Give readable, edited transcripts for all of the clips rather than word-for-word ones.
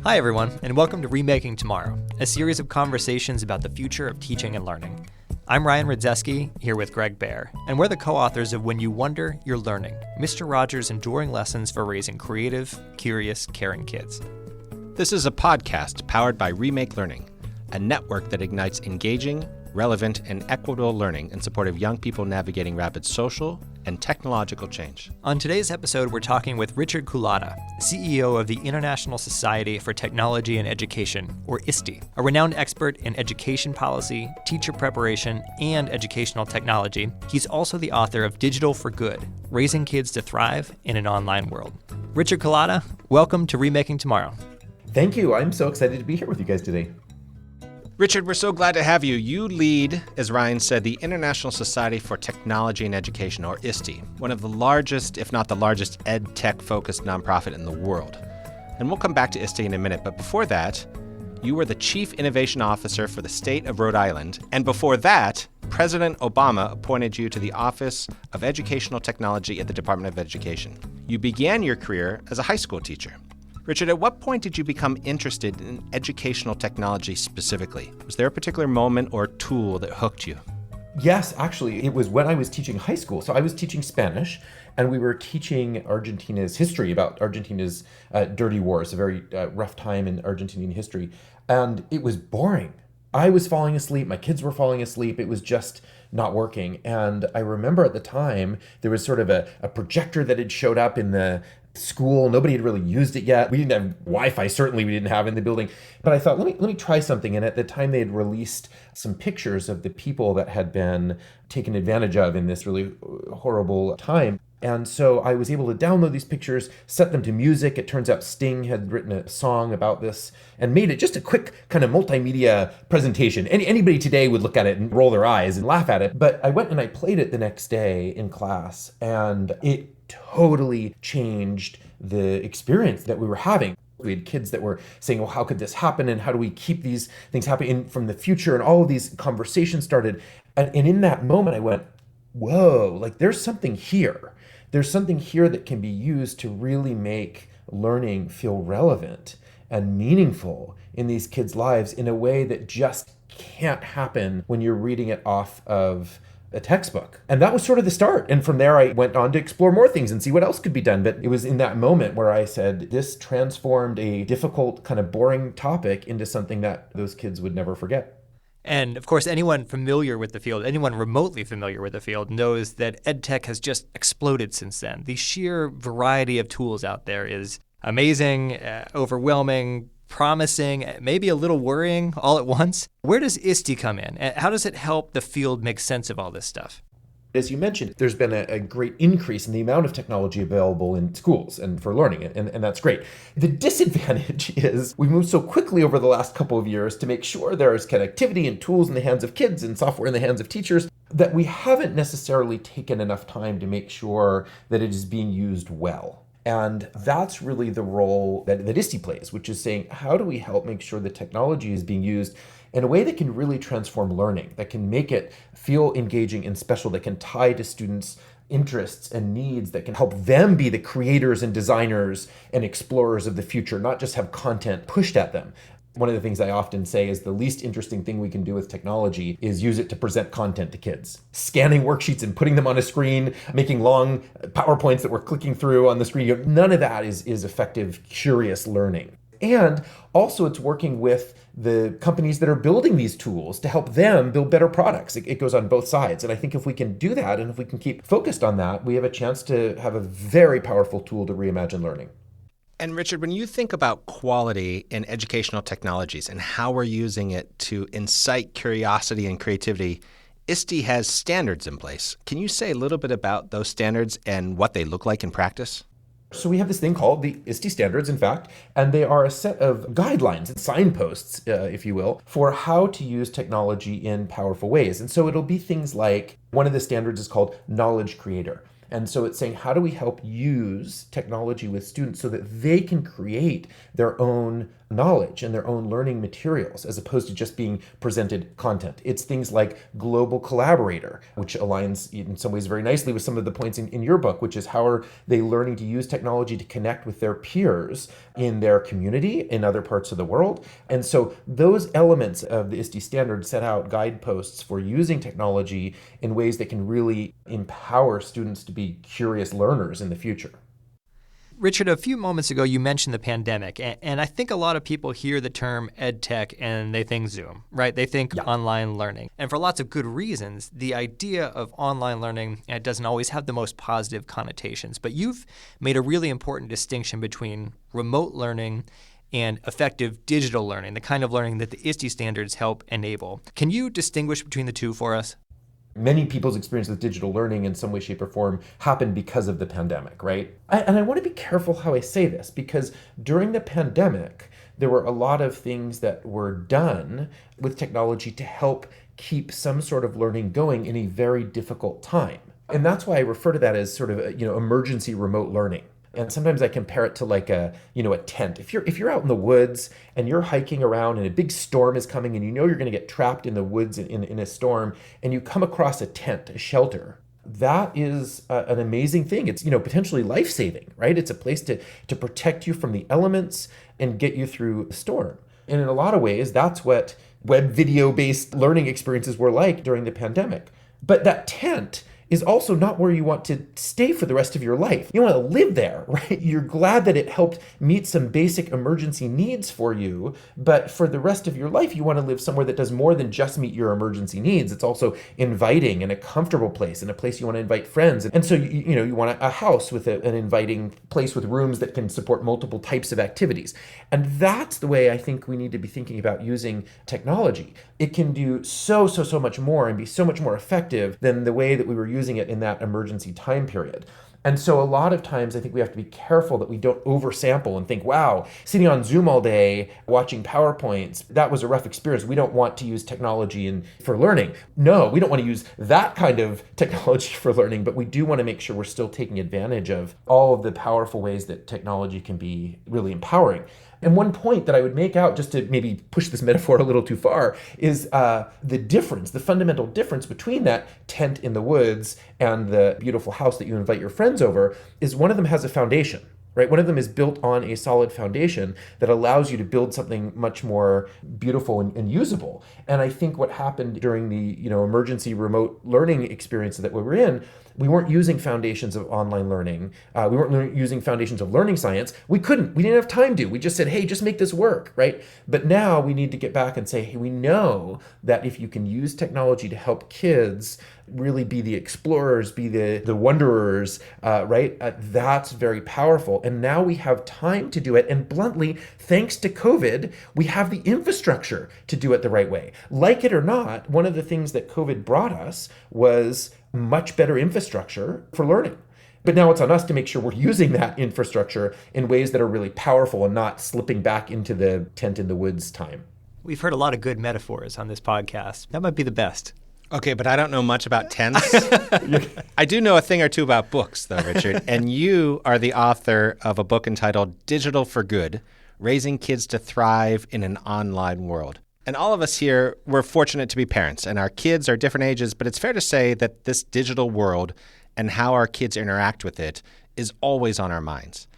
Hi everyone, and welcome to Remaking Tomorrow, a series of conversations about the future of teaching and learning. I'm Ryan Rudzeski, here with Greg Baer, and we're the co-authors of When You Wonder, You're Learning, Mr. Rogers' Enduring Lessons for Raising Creative, Curious, Caring Kids. This is a podcast powered by Remake Learning, a network that ignites engaging, relevant, and equitable learning in support of young people navigating rapid social and technological change. On today's episode, we're talking with Richard Culatta, CEO of the International Society for Technology and Education, or ISTE, a renowned expert in education policy, teacher preparation, and educational technology. He's also the author of Digital for Good, Raising Kids to Thrive in an Online World. Richard Culatta, welcome to Remaking Tomorrow. Thank you. I'm so excited to be here with you guys today. Richard, we're so glad to have you. You lead, as Ryan said, the International Society for Technology and Education, or ISTE, one of the largest, if not the largest, ed tech-focused nonprofit in the world. And we'll come back to ISTE in a minute, but before that, you were the Chief Innovation Officer for the state of Rhode Island, and before that, President Obama appointed you to the Office of Educational Technology at the Department of Education. You began your career as a high school teacher. Richard, at what point did you become interested in educational technology specifically? Was there a particular moment or tool that hooked you? Yes, actually, it was when I was teaching high school. So I was teaching Spanish, and we were teaching Argentina's history, about Argentina's dirty wars, a very rough time in Argentinian history. And it was boring. I was falling asleep. My kids were falling asleep. It was just not working. And I remember at the time, there was sort of a projector that had showed up in the school. Nobody had really used it yet. We didn't have Wi-Fi, certainly we didn't have in the building. But I thought, let me try something. And at the time they had released some pictures of the people that had been taken advantage of in this really horrible time. And so I was able to download these pictures, set them to music. It turns out Sting had written a song about this and made it just a quick kind of multimedia presentation. Anybody today would look at it and roll their eyes and laugh at it. But I went and I played it the next day in class, and it totally changed the experience that we were having. We had kids that were saying, well, how could this happen? And how do we keep these things happening from the future? And all of these conversations started. And in that moment, I went, whoa, like there's something here. There's something here that can be used to really make learning feel relevant and meaningful in these kids' lives in a way that just can't happen when you're reading it off of a textbook. And that was sort of the start. And from there, I went on to explore more things and see what else could be done. But it was in that moment where I said, this transformed a difficult, kind of boring topic into something that those kids would never forget. And of course, anyone familiar with the field, anyone remotely familiar with the field, knows that EdTech has just exploded since then. The sheer variety of tools out there is amazing, overwhelming, promising, maybe a little worrying all at once. Where does ISTE come in? How does it help the field make sense of all this stuff? As you mentioned, there's been a great increase in the amount of technology available in schools and for learning, and that's great. The disadvantage is we moved so quickly over the last couple of years to make sure there is connectivity and tools in the hands of kids and software in the hands of teachers that we haven't necessarily taken enough time to make sure that it is being used well. And that's really the role that ISTE plays, which is saying, how do we help make sure the technology is being used in a way that can really transform learning, that can make it feel engaging and special, that can tie to students' interests and needs, that can help them be the creators and designers and explorers of the future, not just have content pushed at them. One of the things I often say is the least interesting thing we can do with technology is use it to present content to kids. Scanning worksheets and putting them on a screen, making long PowerPoints that we're clicking through on the screen. None of that is effective, curious learning. And also it's working with the companies that are building these tools to help them build better products. It goes on both sides. And I think if we can do that, and if we can keep focused on that, we have a chance to have a very powerful tool to reimagine learning. And Richard, when you think about quality in educational technologies and how we're using it to incite curiosity and creativity, ISTE has standards in place. Can you say a little bit about those standards and what they look like in practice? So we have this thing called the ISTE standards, in fact, and they are a set of guidelines and signposts, if you will, for how to use technology in powerful ways. And so it'll be things like, one of the standards is called knowledge creator. And so it's saying, how do we help use technology with students so that they can create their own knowledge and their own learning materials as opposed to just being presented content? It's things like global collaborator, which aligns in some ways very nicely with some of the points in your book, which is how are they learning to use technology to connect with their peers in their community in other parts of the world. And so those elements of the ISTE standard set out guideposts for using technology in ways that can really empower students to be curious learners in the future. Richard, a few moments ago, you mentioned the pandemic, and I think a lot of people hear the term ed tech and they think Zoom, right? They think online learning. And for lots of good reasons, the idea of online learning doesn't always have the most positive connotations. But you've made a really important distinction between remote learning and effective digital learning, the kind of learning that the ISTE standards help enable. Can you distinguish between the two for us? Many people's experience with digital learning in some way, shape, or form happened because of the pandemic, right? And I want to be careful how I say this, because during the pandemic, there were a lot of things that were done with technology to help keep some sort of learning going in a very difficult time. And that's why I refer to that as sort of, emergency remote learning. And sometimes I compare it to like a tent. If you're out in the woods and you're hiking around and a big storm is coming and you know you're going to get trapped in the woods in a storm, and you come across a tent, a shelter, that is an amazing thing. It's, potentially life-saving, right? It's a place to protect you from the elements and get you through the storm. And in a lot of ways, that's what web video-based learning experiences were like during the pandemic. But that tent is also not where you want to stay for the rest of your life. You want to live there, right? You're glad that it helped meet some basic emergency needs for you, but for the rest of your life, you want to live somewhere that does more than just meet your emergency needs. It's also inviting and a comfortable place and a place you want to invite friends. And so, you want a house with an inviting place with rooms that can support multiple types of activities. And that's the way I think we need to be thinking about using technology. It can do so much more and be so much more effective than the way that we were using it in that emergency time period. And so a lot of times I think we have to be careful that we don't oversample and think, wow, sitting on Zoom all day, watching PowerPoints, that was a rough experience. We don't want to use technology for learning. No, we don't want to use that kind of technology for learning, but we do want to make sure we're still taking advantage of all of the powerful ways that technology can be really empowering. And one point that I would make out, just to maybe push this metaphor a little too far, is the fundamental difference between that tent in the woods and the beautiful house that you invite your friends over, is one of them has a foundation, right? One of them is built on a solid foundation that allows you to build something much more beautiful and usable. And I think what happened during the emergency remote learning experience that we were in, we weren't using foundations of online learning. We weren't using foundations of learning science. We couldn't. We didn't have time to. We just said, hey, just make this work, right? But now we need to get back and say, hey, we know that if you can use technology to help kids really be the explorers, be the wanderers, right? That's very powerful. And now we have time to do it. And bluntly, thanks to COVID, we have the infrastructure to do it the right way. Like it or not, one of the things that COVID brought us was much better infrastructure for learning. But now it's on us to make sure we're using that infrastructure in ways that are really powerful and not slipping back into the tent in the woods time. We've heard a lot of good metaphors on this podcast. That might be the best. Okay, but I don't know much about tents. I do know a thing or two about books, though, Richard. And you are the author of a book entitled Digital for Good, Raising Kids to Thrive in an Online World. And all of us here, we're fortunate to be parents, and our kids are different ages, but it's fair to say that this digital world and how our kids interact with it is always on our minds.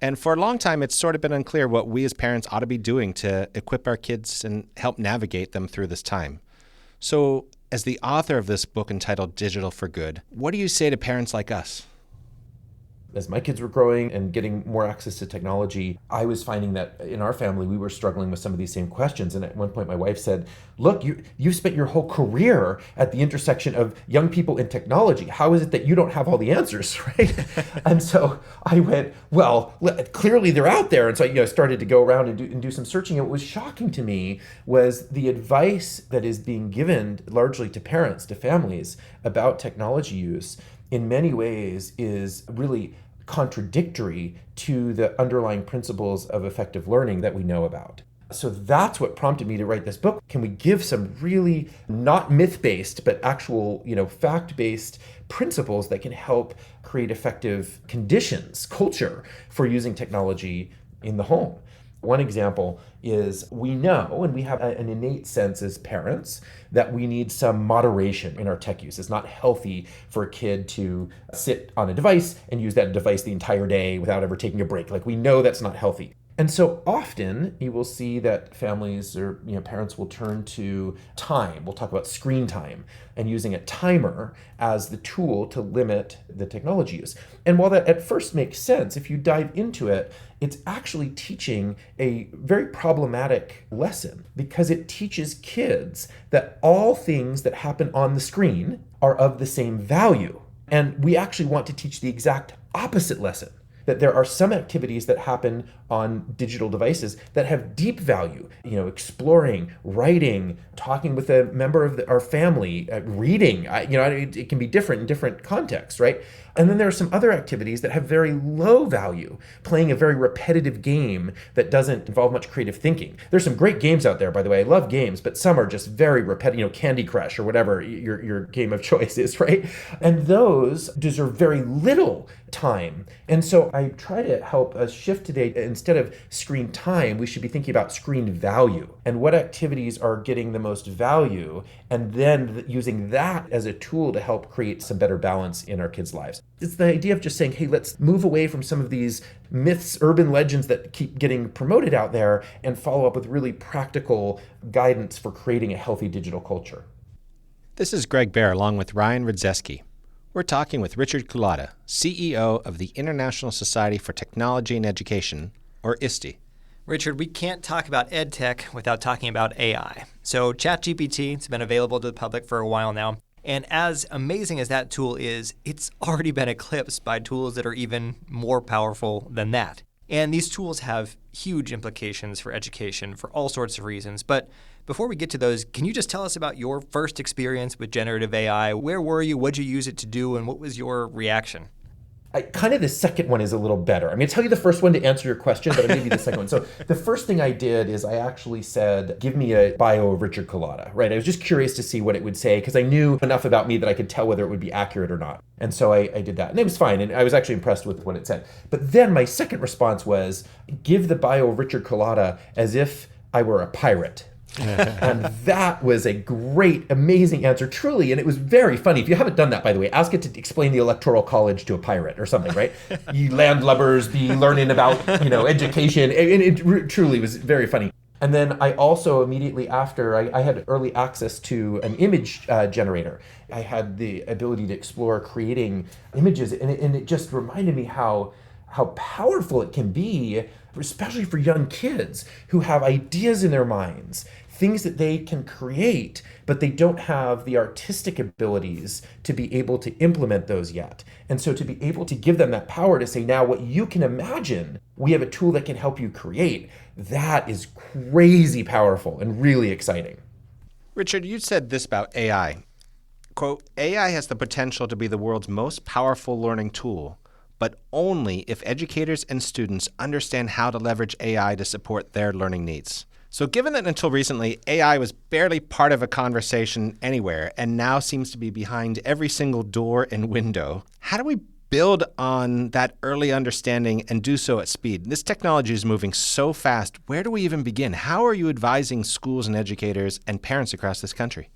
And for a long time, it's sort of been unclear what we as parents ought to be doing to equip our kids and help navigate them through this time. So, as the author of this book entitled Digital for Good, what do you say to parents like us? As my kids were growing and getting more access to technology, I was finding that in our family, we were struggling with some of these same questions. And at one point, my wife said, look, you've spent your whole career at the intersection of young people and technology. How is it that you don't have all the answers, right? And so I went, well, clearly they're out there. And so I started to go around and do some searching. And what was shocking to me was the advice that is being given largely to parents, to families, about technology use in many ways is really contradictory to the underlying principles of effective learning that we know about. So that's what prompted me to write this book. Can we give some really not myth-based, but actual, fact-based principles that can help create effective conditions, culture for using technology in the home? One example is we know, and we have an innate sense as parents, that we need some moderation in our tech use. It's not healthy for a kid to sit on a device and use that device the entire day without ever taking a break. Like, we know that's not healthy. And so often you will see that families or parents will turn to time. We'll talk about screen time and using a timer as the tool to limit the technology use. And while that at first makes sense, if you dive into it, it's actually teaching a very problematic lesson, because it teaches kids that all things that happen on the screen are of the same value. And we actually want to teach the exact opposite lesson, that there are some activities that happen on digital devices that have deep value, exploring, writing, talking with a member of our family, reading, it can be different in different contexts, right? And then there are some other activities that have very low value, playing a very repetitive game that doesn't involve much creative thinking. There's some great games out there, by the way. I love games, but some are just very repetitive, Candy Crush or whatever your game of choice is, right? And those deserve very little time. And so I try to help us shift today. Instead of screen time, we should be thinking about screen value and what activities are getting the most value, and then using that as a tool to help create some better balance in our kids' lives. It's the idea of just saying, hey, let's move away from some of these myths, urban legends that keep getting promoted out there, and follow up with really practical guidance for creating a healthy digital culture. This is Greg Bear along with Ryan Rudzeski. We're talking with Richard Culatta, CEO of the International Society for Technology and Education, or ISTE. Richard, we can't talk about EdTech without talking about AI. So ChatGPT has been available to the public for a while now. And as amazing as that tool is, it's already been eclipsed by tools that are even more powerful than that. And these tools have huge implications for education for all sorts of reasons. But before we get to those, can you just tell us about your first experience with generative AI? Where were you? What did you use it to do? And what was your reaction? Kind of the second one is a little better. I'm going to tell you the first one to answer your question, but I'll give you the second one. So the first thing I did is I actually said, give me a bio of Richard Culatta, right? I was just curious to see what it would say, because I knew enough about me that I could tell whether it would be accurate or not. And so I did that. And it was fine. And I was actually impressed with what it said. But then my second response was, give the bio of Richard Culatta as if I were a pirate. And that was a great, amazing answer, truly. And it was very funny. If you haven't done that, by the way, ask it to explain the Electoral College to a pirate or something, right? You landlubbers be learning about, education. And it truly was very funny. And then I also immediately after, I had early access to an image generator. I had the ability to explore creating images. And it just reminded me how powerful it can be, especially for young kids who have ideas in their minds, things that they can create, but they don't have the artistic abilities to be able to implement those yet. And so to be able to give them that power to say, now what you can imagine, we have a tool that can help you create, that is crazy powerful and really exciting. Richard, you said this about AI. Quote, AI has the potential to be the world's most powerful learning tool, but only if educators and students understand how to leverage AI to support their learning needs. So given that until recently, AI was barely part of a conversation anywhere and now seems to be behind every single door and window, how do we build on that early understanding and do so at speed? This technology is moving so fast. Where do we even begin? How are you advising schools and educators and parents across this country?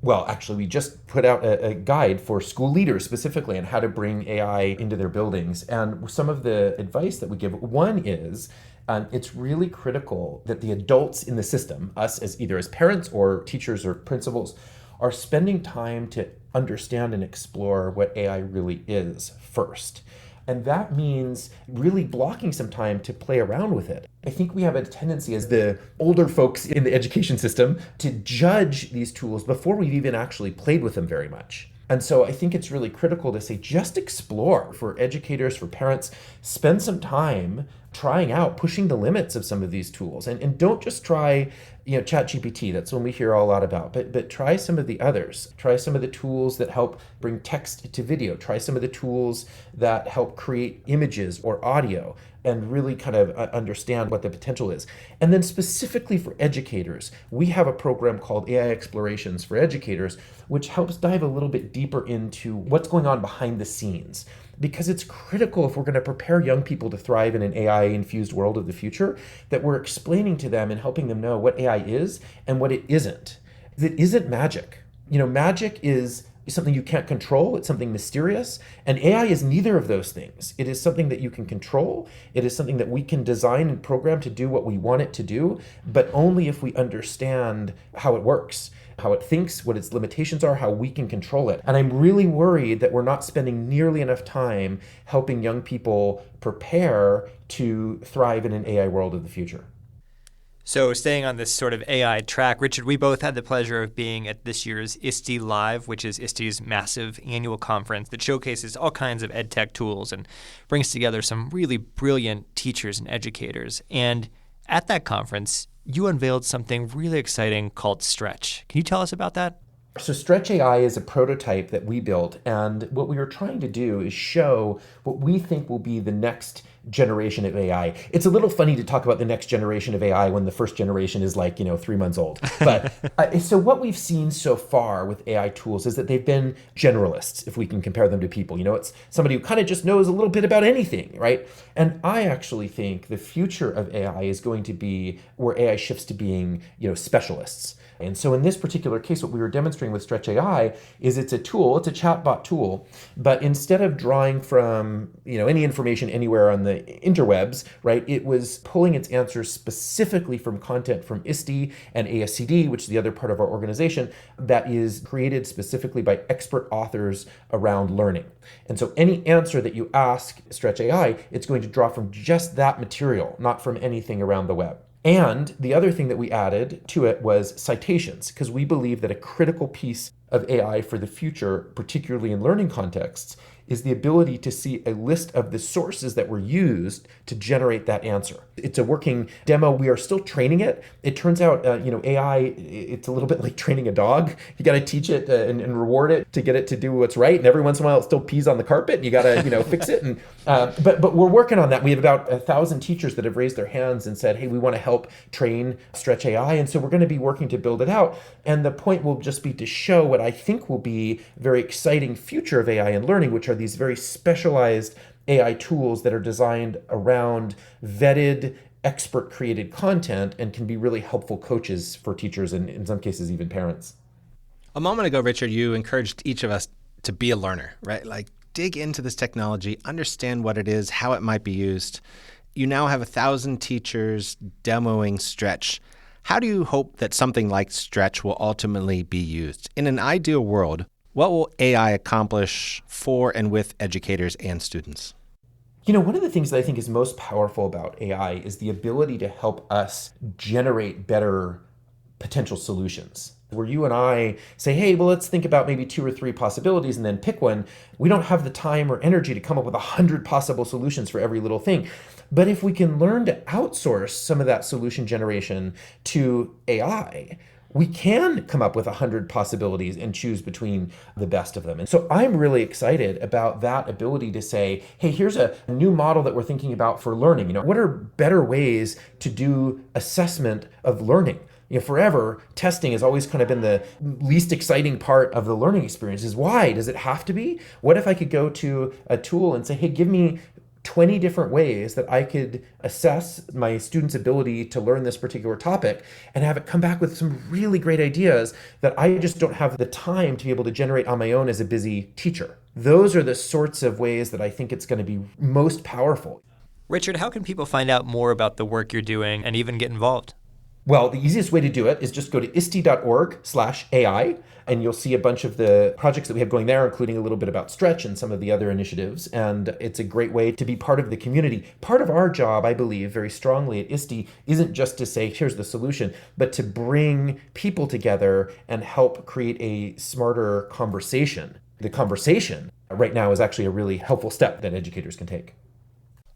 Well, actually, we just put out a guide for school leaders specifically on how to bring AI into their buildings. And some of the advice that we give, one is, it's really critical that the adults in the system, us as either as parents or teachers or principals, are spending time to understand and explore what AI really is first. And that means really blocking some time to play around with it. I think we have a tendency as the older folks in the education system to judge these tools before we've even actually played with them very much. And so I think it's really critical to say, just explore. For educators, for parents, spend some time trying out, pushing the limits of some of these tools. And don't just try, ChatGPT. That's one we hear a lot about. But try some of the others. Try some of the tools that help bring text to video. Try some of the tools that help create images or audio and really kind of understand what the potential is. And then specifically for educators, we have a program called AI Explorations for Educators, which helps dive a little bit deeper into what's going on behind the scenes. Because it's critical if we're going to prepare young people to thrive in an AI-infused world of the future, that we're explaining to them and helping them know what AI is and what it isn't. It isn't magic. Magic is something you can't control. It's something mysterious. And AI is neither of those things. It is something that you can control. It is something that we can design and program to do what we want it to do, but only if we understand how it works, how it thinks, what its limitations are, how we can control it. And I'm really worried that we're not spending nearly enough time helping young people prepare to thrive in an AI world of the future. So staying on this sort of AI track, Richard, we both had the pleasure of being at this year's ISTE Live, which is ISTE's massive annual conference that showcases all kinds of ed tech tools and brings together some really brilliant teachers and educators. And at that conference, you unveiled something really exciting called Stretch. Can you tell us about that? So Stretch AI is a prototype that we built, and what we were trying to do is show what we think will be the next generation of AI. It's a little funny to talk about the next generation of AI when the first generation is 3 months old. But so what we've seen so far with AI tools is that they've been generalists, if we can compare them to people. It's somebody who kind of just knows a little bit about anything, right? And I actually think the future of AI is going to be where AI shifts to being, specialists. And so in this particular case, what we were demonstrating with Stretch AI is it's a tool, it's a chatbot tool, but instead of drawing from, any information anywhere on the interwebs, right, it was pulling its answers specifically from content from ISTE and ASCD, which is the other part of our organization, that is created specifically by expert authors around learning. And so any answer that you ask Stretch AI, it's going to draw from just that material, not from anything around the web. And the other thing that we added to it was citations, because we believe that a critical piece of AI for the future, particularly in learning contexts, is the ability to see a list of the sources that were used to generate that answer. It's a working demo. We are still training it. It turns out, AI, it's a little bit like training a dog. You got to teach it and reward it to get it to do what's right. And every once in a while, it still pees on the carpet. And you got to, fix it. And but we're working on that. We have about 1,000 teachers that have raised their hands and said, hey, we want to help train Stretch AI. And so we're going to be working to build it out. And the point will just be to show what I think will be a very exciting future of AI and learning, which are these very specialized AI tools that are designed around vetted, expert-created content and can be really helpful coaches for teachers and, in some cases, even parents. A moment ago, Richard, you encouraged each of us to be a learner, right? Dig into this technology, understand what it is, how it might be used. You now have 1,000 teachers demoing Stretch. How do you hope that something like Stretch will ultimately be used? In an ideal world, what will AI accomplish for and with educators and students? One of the things that I think is most powerful about AI is the ability to help us generate better potential solutions. Where you and I say, hey, well, let's think about maybe 2 or 3 possibilities and then pick one. We don't have the time or energy to come up with 100 possible solutions for every little thing. But if we can learn to outsource some of that solution generation to AI, we can come up with 100 possibilities and choose between the best of them. And so I'm really excited about that ability to say, hey, here's a new model that we're thinking about for learning. What are better ways to do assessment of learning? Forever, testing has always kind of been the least exciting part of the learning experience. Why? Does it have to be? What if I could go to a tool and say, hey, give me 20 different ways that I could assess my students' ability to learn this particular topic and have it come back with some really great ideas that I just don't have the time to be able to generate on my own as a busy teacher. Those are the sorts of ways that I think it's going to be most powerful. Richard, how can people find out more about the work you're doing and even get involved? Well, the easiest way to do it is just go to ISTE.org/AI, and you'll see a bunch of the projects that we have going there, including a little bit about Stretch and some of the other initiatives. And it's a great way to be part of the community. Part of our job, I believe, very strongly at ISTE isn't just to say, here's the solution, but to bring people together and help create a smarter conversation. The conversation right now is actually a really helpful step that educators can take.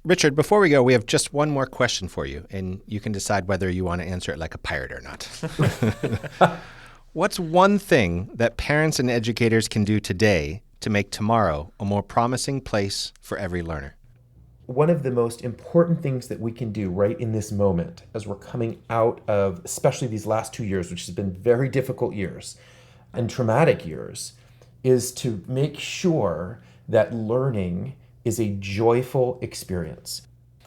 Richard, before we go, we have just one more question for you, and you can decide whether you want to answer it like a pirate or not. What's one thing that parents and educators can do today to make tomorrow a more promising place for every learner? One of the most important things that we can do right in this moment as we're coming out of, especially these last 2 years, which has been very difficult years and traumatic years, is to make sure that learning is a joyful experience.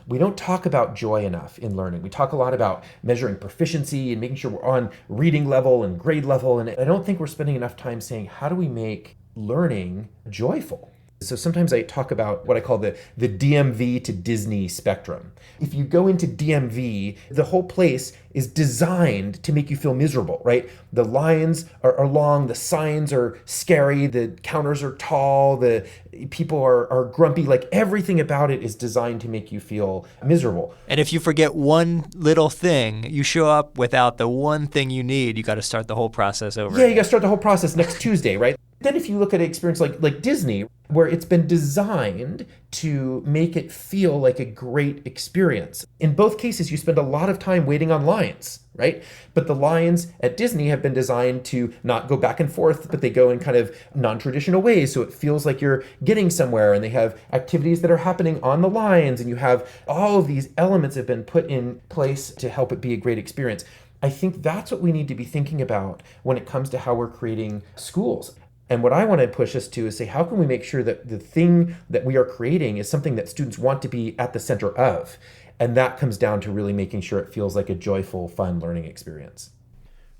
We don't talk about joy enough in learning. We talk a lot about measuring proficiency and making sure we're on reading level and grade level. And I don't think we're spending enough time saying, how do we make learning joyful? So sometimes I talk about what I call the DMV to Disney spectrum. If you go into DMV, the whole place is designed to make you feel miserable, right? The lines are long, the signs are scary, the counters are tall, the people are grumpy. Like everything about it is designed to make you feel miserable. And if you forget one little thing, you show up without the one thing you need, you got to start the whole process over. Yeah, you got to start the whole process next Tuesday, right? Then if you look at an experience like Disney, where it's been designed to make it feel like a great experience. In both cases, you spend a lot of time waiting on lines, right? But the lines at Disney have been designed to not go back and forth, but they go in kind of non-traditional ways. So it feels like you're getting somewhere, and they have activities that are happening on the lines, and you have all of these elements have been put in place to help it be a great experience. I think that's what we need to be thinking about when it comes to how we're creating schools. And what I want to push us to is say, how can we make sure that the thing that we are creating is something that students want to be at the center of? And that comes down to really making sure it feels like a joyful, fun learning experience.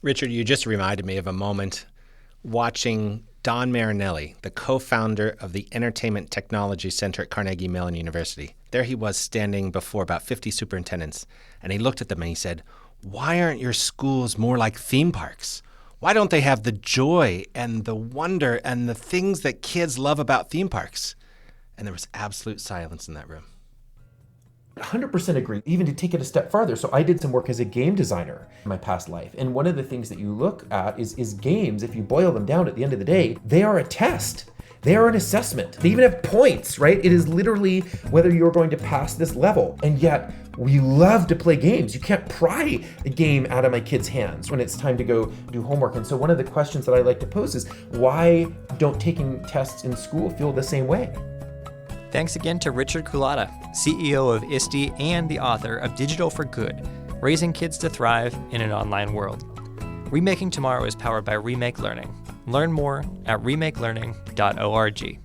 Richard, you just reminded me of a moment watching Don Marinelli, the co-founder of the Entertainment Technology Center at Carnegie Mellon University. There he was standing before about 50 superintendents, and he looked at them and he said, "Why aren't your schools more like theme parks? Why don't they have the joy and the wonder and the things that kids love about theme parks?" And there was absolute silence in that room. 100% agree, even to take it a step farther. So I did some work as a game designer in my past life. And one of the things that you look at is games, if you boil them down at the end of the day, they are a test. They are an assessment. They even have points, right? It is literally whether you're going to pass this level. And yet we love to play games. You can't pry a game out of my kids' hands when it's time to go do homework. And so one of the questions that I like to pose is, why don't taking tests in school feel the same way? Thanks again to Richard Culatta, CEO of ISTE and the author of Digital for Good, Raising Kids to Thrive in an Online World. Remaking Tomorrow is powered by Remake Learning. Learn more at remakelearning.org.